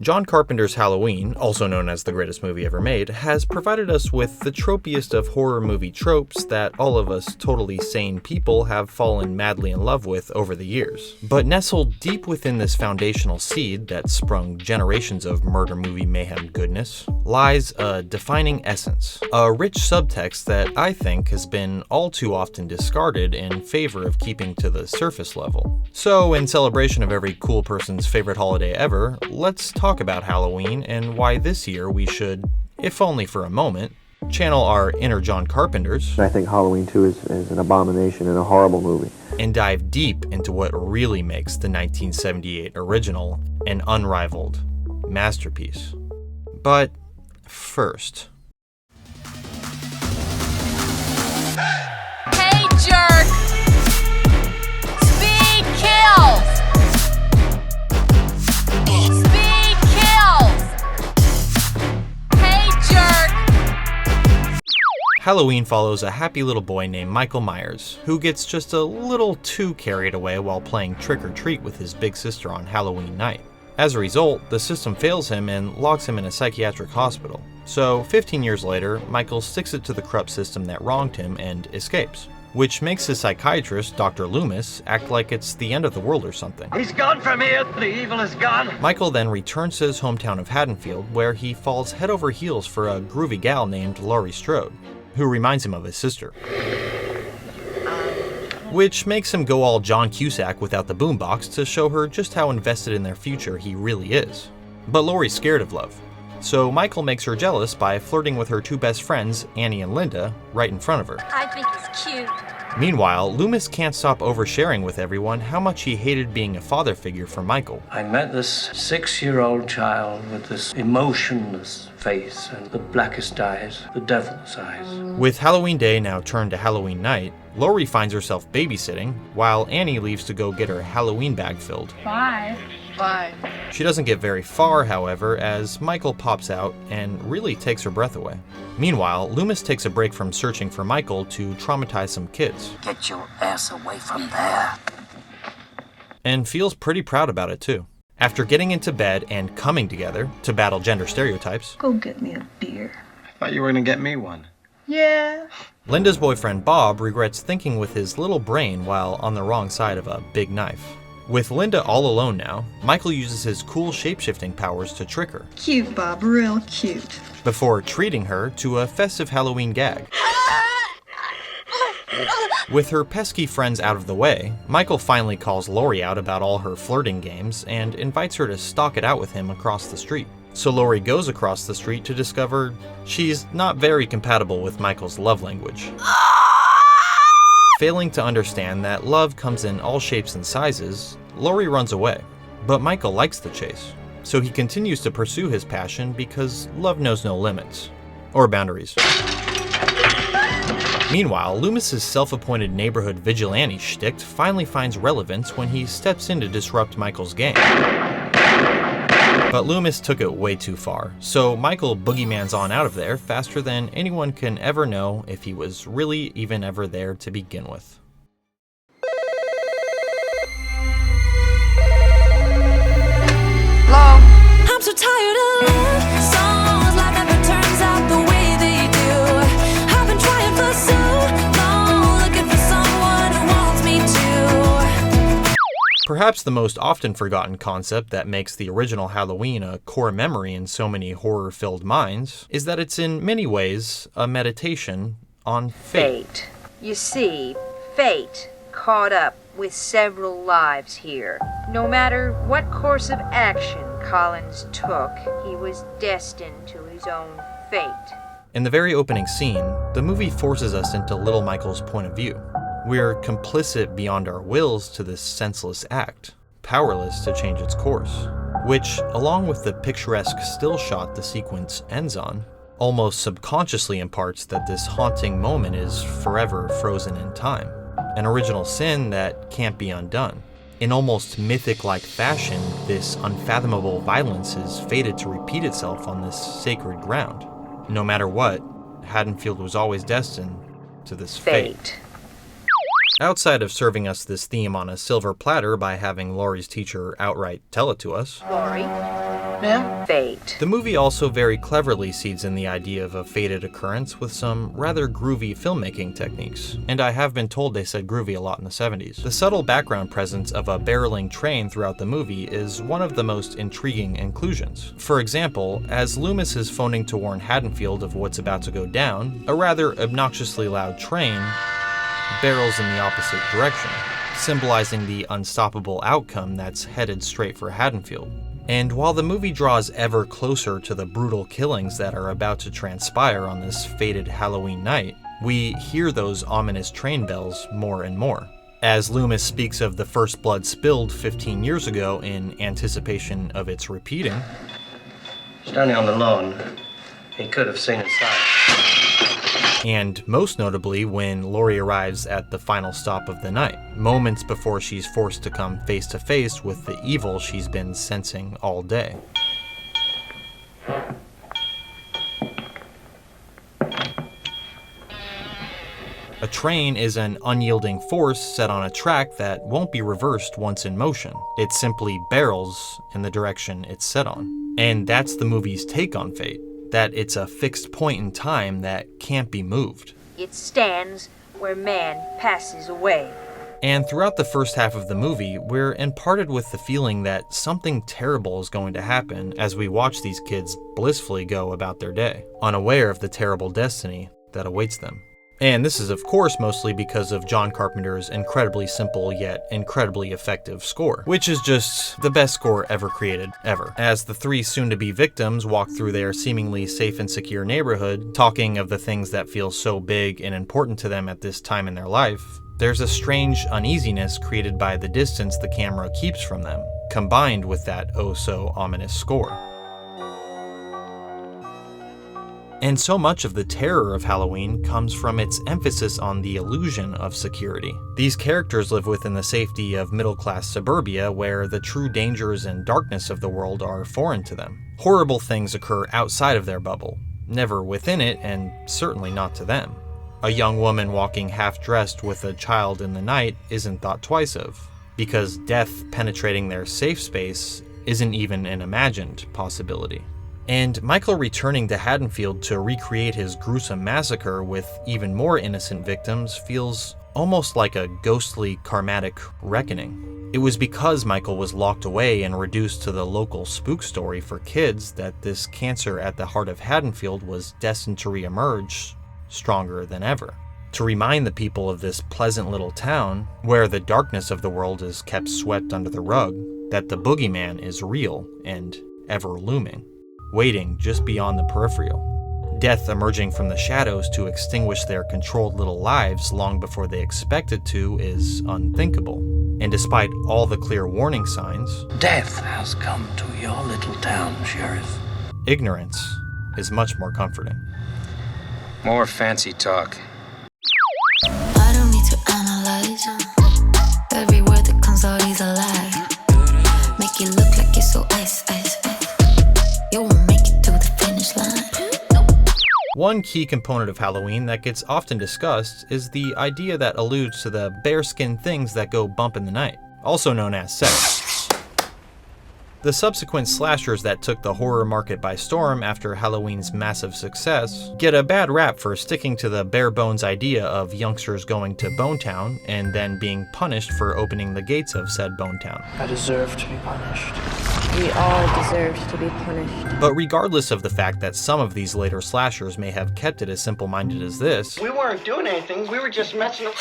John Carpenter's Halloween, also known as the greatest movie ever made, has provided us with the tropiest of horror movie tropes that all of us totally sane people have fallen madly in love with over the years. But nestled deep within this foundational seed that sprung generations of murder movie mayhem goodness lies a defining essence, a rich subtext that I think has been all too often discarded in favor of keeping to the surface level. So, in celebration of every cool person's favorite holiday ever, let's talk about Halloween and why this year we should, if only for a moment, channel our inner John Carpenters. I think Halloween 2 is an abomination and a horrible movie. And dive deep into what really makes the 1978 original an unrivaled masterpiece. But first... Hey, jerk! Speed kills! Speed kills! Hey, jerk! Halloween follows a happy little boy named Michael Myers, who gets just a little too carried away while playing trick-or-treat with his big sister on Halloween night. As a result, the system fails him and locks him in a psychiatric hospital. So, 15 years later, Michael sticks it to the corrupt system that wronged him and escapes, which makes his psychiatrist, Dr. Loomis, act like it's the end of the world or something. He's gone from here. The evil is gone. Michael then returns to his hometown of Haddonfield, where he falls head over heels for a groovy gal named Laurie Strode, who reminds him of his sister. Which makes him go all John Cusack without the boombox to show her just how invested in their future he really is. But Laurie's scared of love, so Michael makes her jealous by flirting with her two best friends, Annie and Lynda, right in front of her. I think he's cute. Meanwhile, Loomis can't stop oversharing with everyone how much he hated being a father figure for Michael. I met this 6-year-old child with this emotionless face and the blackest eyes, the devil's eyes. With Halloween Day now turned to Halloween night, Laurie finds herself babysitting, while Annie leaves to go get her Halloween bag filled. Bye. Bye. She doesn't get very far, however, as Michael pops out and really takes her breath away. Meanwhile, Loomis takes a break from searching for Michael to traumatize some kids. Get your ass away from there. And feels pretty proud about it too. After getting into bed and coming together to battle gender stereotypes, Go get me a beer. I thought you were gonna get me one. Yeah. Lynda's boyfriend Bob regrets thinking with his little brain while on the wrong side of a big knife. With Lynda all alone now, Michael uses his cool shape-shifting powers to trick her, Cute, Bob, real cute. before treating her to a festive Halloween gag. With her pesky friends out of the way, Michael finally calls Laurie out about all her flirting games and invites her to stalk it out with him across the street. So Laurie goes across the street to discover she's not very compatible with Michael's love language. Failing to understand that love comes in all shapes and sizes, Laurie runs away. But Michael likes the chase, so he continues to pursue his passion because love knows no limits. Or boundaries. Meanwhile, Loomis's self-appointed neighborhood vigilante shtick finally finds relevance when he steps in to disrupt Michael's game. But Loomis took it way too far, so Michael boogeymans on out of there faster than anyone can ever know if he was really even ever there to begin with. Hello? I'm so tired of love songs, life never turns out the way they do. I've been trying for so long, looking for someone who wants me to. Perhaps the most often forgotten concept that makes the original Halloween a core memory in so many horror-filled minds is that it's in many ways a meditation on fate. You see, fate caught up with several lives here. No matter what course of action Collins took, he was destined to his own fate. In the very opening scene, the movie forces us into little Michael's point of view. We're complicit beyond our wills to this senseless act, powerless to change its course, which, along with the picturesque still shot the sequence ends on, almost subconsciously imparts that this haunting moment is forever frozen in time, an original sin that can't be undone. In almost mythic-like fashion, this unfathomable violence is fated to repeat itself on this sacred ground. No matter what, Haddonfield was always destined to this fate. Outside of serving us this theme on a silver platter by having Laurie's teacher outright tell it to us, Laurie. Ma'am? Fate. the movie also very cleverly seeds in the idea of a fated occurrence with some rather groovy filmmaking techniques. And I have been told they said groovy a lot in the 70s. The subtle background presence of a barreling train throughout the movie is one of the most intriguing inclusions. For example, as Loomis is phoning to warn Haddonfield of what's about to go down, a rather obnoxiously loud train barrels in the opposite direction, symbolizing the unstoppable outcome that's headed straight for Haddonfield. And while the movie draws ever closer to the brutal killings that are about to transpire on this fated Halloween night, we hear those ominous train bells more and more. As Loomis speaks of the first blood spilled 15 years ago in anticipation of its repeating, Standing on the lawn, he could have seen inside. and most notably when Laurie arrives at the final stop of the night, moments before she's forced to come face to face with the evil she's been sensing all day. A train is an unyielding force set on a track that won't be reversed once in motion. It simply barrels in the direction it's set on. And that's the movie's take on fate, that it's a fixed point in time that can't be moved. It stands where man passes away. And throughout the first half of the movie, we're imparted with the feeling that something terrible is going to happen as we watch these kids blissfully go about their day, unaware of the terrible destiny that awaits them. And this is of course mostly because of John Carpenter's incredibly simple yet incredibly effective score, which is just the best score ever created, ever. As the three soon-to-be victims walk through their seemingly safe and secure neighborhood, talking of the things that feel so big and important to them at this time in their life, there's a strange uneasiness created by the distance the camera keeps from them, combined with that oh-so-ominous score. And so much of the terror of Halloween comes from its emphasis on the illusion of security. These characters live within the safety of middle-class suburbia where the true dangers and darkness of the world are foreign to them. Horrible things occur outside of their bubble, never within it, and certainly not to them. A young woman walking half-dressed with a child in the night isn't thought twice of, because death penetrating their safe space isn't even an imagined possibility. And Michael returning to Haddonfield to recreate his gruesome massacre with even more innocent victims feels almost like a ghostly karmatic reckoning. It was because Michael was locked away and reduced to the local spook story for kids that this cancer at the heart of Haddonfield was destined to reemerge stronger than ever. To remind the people of this pleasant little town, where the darkness of the world is kept swept under the rug, that the boogeyman is real and ever looming, waiting just beyond the peripheral. Death emerging from the shadows to extinguish their controlled little lives long before they expected to is unthinkable. And despite all the clear warning signs, Death has come to your little town, Sheriff. ignorance is much more comforting. More fancy talk. I don't need to analyze. Every word that comes out is a lie. Make it look like it's so ice. You won't make it to the finish line. One key component of Halloween that gets often discussed is the idea that alludes to the bearskin things that go bump in the night, also known as Seggs. The subsequent slashers that took the horror market by storm after Halloween's massive success get a bad rap for sticking to the bare bones idea of youngsters going to Bonetown and then being punished for opening the gates of said Bonetown. I deserve to be punished. We all deserved to be punished. But regardless of the fact that some of these later slashers may have kept it as simple-minded as this, We weren't doing anything, we were just messing around.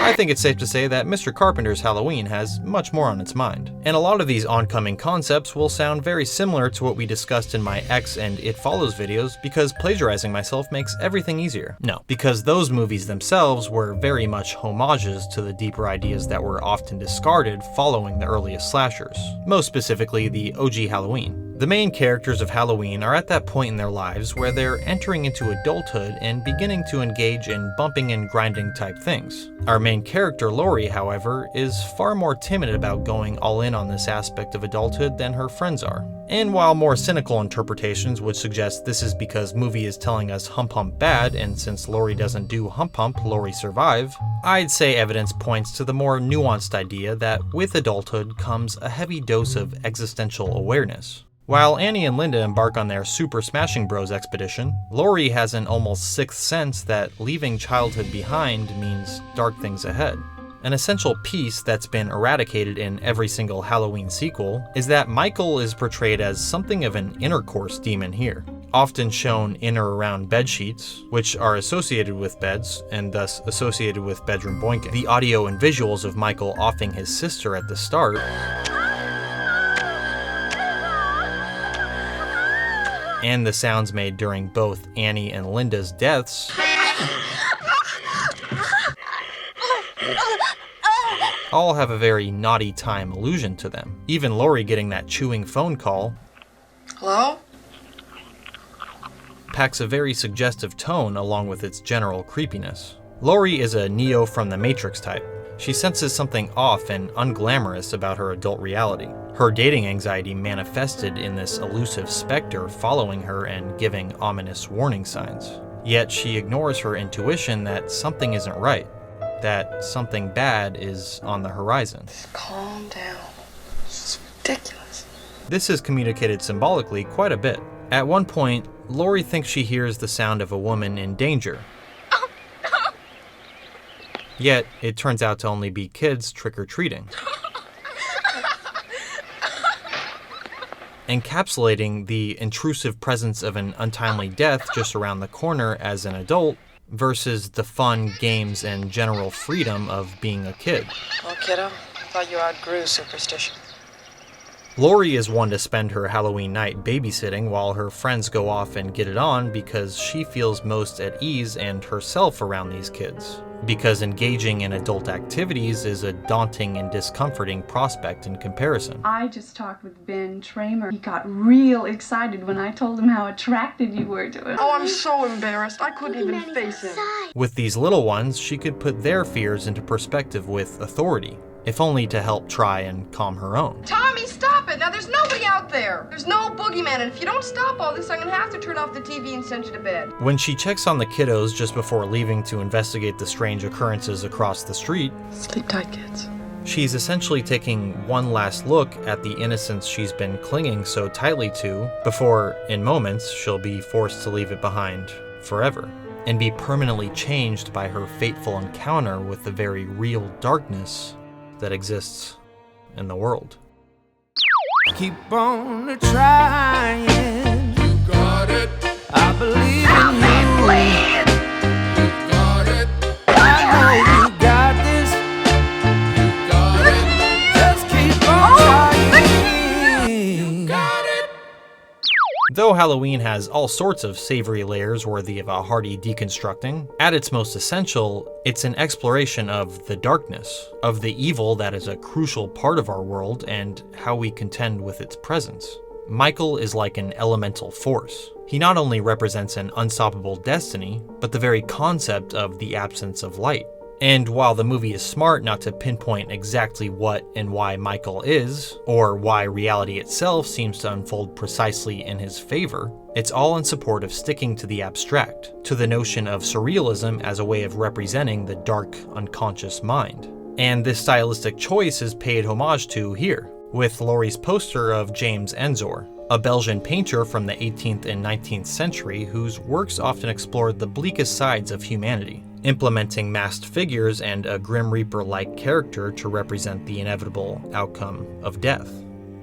I think it's safe to say that Mr. Carpenter's Halloween has much more on its mind. And a lot of these oncoming concepts will sound very similar to what we discussed in my X and It Follows videos because plagiarizing myself makes everything easier. No, because those movies themselves were very much homages to the deeper ideas that were often discarded following the earliest slashers, most specifically the OG Halloween. The main characters of Halloween are at that point in their lives where they're entering into adulthood and beginning to engage in bumping and grinding type things. Our main character, Laurie, however, is far more timid about going all in on this aspect of adulthood than her friends are. And while more cynical interpretations would suggest this is because movie is telling us hump hump bad, and since Laurie doesn't do hump hump, Laurie survive, I'd say evidence points to the more nuanced idea that with adulthood comes a heavy dose of existential awareness. While Annie and Lynda embark on their Super Smashing Bros expedition, Laurie has an almost sixth sense that leaving childhood behind means dark things ahead. An essential piece that's been eradicated in every single Halloween sequel is that Michael is portrayed as something of an intercourse demon here, often shown in or around bed sheets, which are associated with beds and thus associated with bedroom boinking. The audio and visuals of Michael offing his sister at the start, and the sounds made during both Annie and Lynda's deaths all have a very naughty time allusion to them. Even Laurie getting that chewing phone call, Hello? packs a very suggestive tone along with its general creepiness. Laurie is a Neo from the Matrix type. She senses something off and unglamorous about her adult reality. Her dating anxiety manifested in this elusive specter following her and giving ominous warning signs. Yet she ignores her intuition that something isn't right, that something bad is on the horizon. Calm down. This is ridiculous. This is communicated symbolically quite a bit. At one point, Laurie thinks she hears the sound of a woman in danger. Yet, it turns out to only be kids trick-or-treating. Encapsulating the intrusive presence of an untimely death just around the corner as an adult versus the fun, games, and general freedom of being a kid. Well, kiddo, thought you outgrew superstition. Laurie is one to spend her Halloween night babysitting while her friends go off and get it on because she feels most at ease and herself around these kids. Because engaging in adult activities is a daunting and discomforting prospect in comparison. I just talked with Ben Tramer. He got real excited when I told him how attracted you were to him. Oh, I'm so embarrassed. I couldn't even face him. With these little ones, she could put their fears into perspective with authority, if only to help try and calm her own. Tommy, stop it! Now there's nobody out there. There's no boogeyman, and if you don't stop all this, I'm gonna have to turn off the TV and send you to bed. When she checks on the kiddos just before leaving to investigate the strange occurrences across the street, Sleep tight, kids. she's essentially taking one last look at the innocence she's been clinging so tightly to before, in moments, she'll be forced to leave it behind forever and be permanently changed by her fateful encounter with the very real darkness that exists in the world. Keep on trying. You got it. I believe in you. You got it. I know you got this. You got it. Just keep on trying. You got it. Though Halloween has all sorts of savory layers worthy of a hearty deconstructing, at its most essential, it's an exploration of the darkness, of the evil that is a crucial part of our world and how we contend with its presence. Michael is like an elemental force. He not only represents an unstoppable destiny, but the very concept of the absence of light. And while the movie is smart not to pinpoint exactly what and why Michael is, or why reality itself seems to unfold precisely in his favor, it's all in support of sticking to the abstract, to the notion of surrealism as a way of representing the dark, unconscious mind. And this stylistic choice is paid homage to here, with Laurie's poster of James Ensor, a Belgian painter from the 18th and 19th century whose works often explored the bleakest sides of humanity, implementing masked figures and a Grim Reaper-like character to represent the inevitable outcome of death.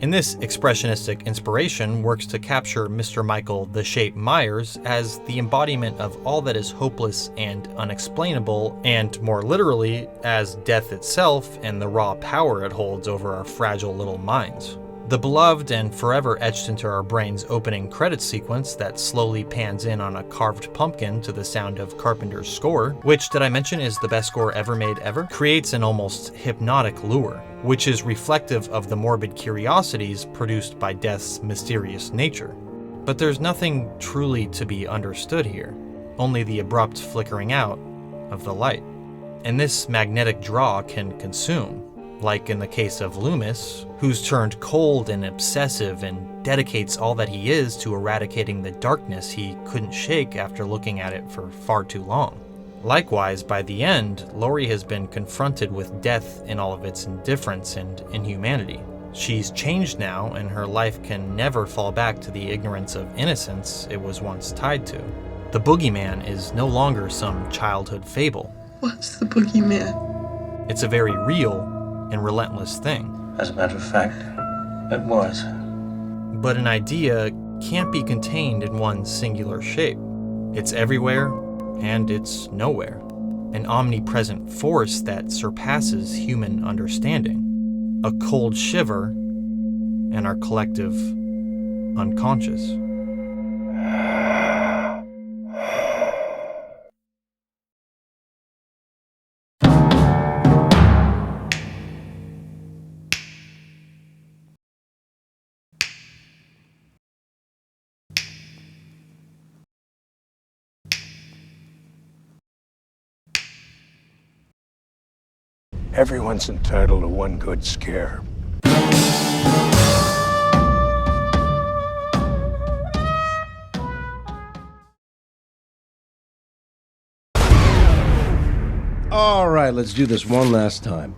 And this expressionistic inspiration works to capture Mr. Michael the Shape Myers as the embodiment of all that is hopeless and unexplainable, and more literally, as death itself and the raw power it holds over our fragile little minds. The beloved and forever etched into our brains opening credits sequence that slowly pans in on a carved pumpkin to the sound of Carpenter's score, which, did I mention, is the best score ever made ever, creates an almost hypnotic lure, which is reflective of the morbid curiosities produced by death's mysterious nature. But there's nothing truly to be understood here, only the abrupt flickering out of the light. And this magnetic draw can consume, like in the case of Loomis, who's turned cold and obsessive and dedicates all that he is to eradicating the darkness he couldn't shake after looking at it for far too long. Likewise, by the end, Laurie has been confronted with death in all of its indifference and inhumanity. She's changed now, and her life can never fall back to the ignorance of innocence it was once tied to. The boogeyman is no longer some childhood fable. What's the boogeyman? It's a very real and relentless thing. As a matter of fact, it was. But an idea can't be contained in one singular shape. It's everywhere, and it's nowhere. An omnipresent force that surpasses human understanding. A cold shiver in our collective unconscious. Everyone's entitled to one good scare. All right, let's do this one last time.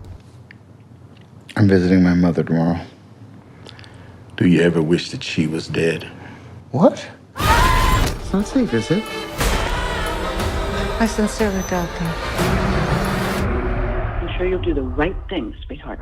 I'm visiting my mother tomorrow. Do you ever wish that she was dead? What? It's not safe, is it? I sincerely doubt that. I'm sure you'll do the right thing, sweetheart.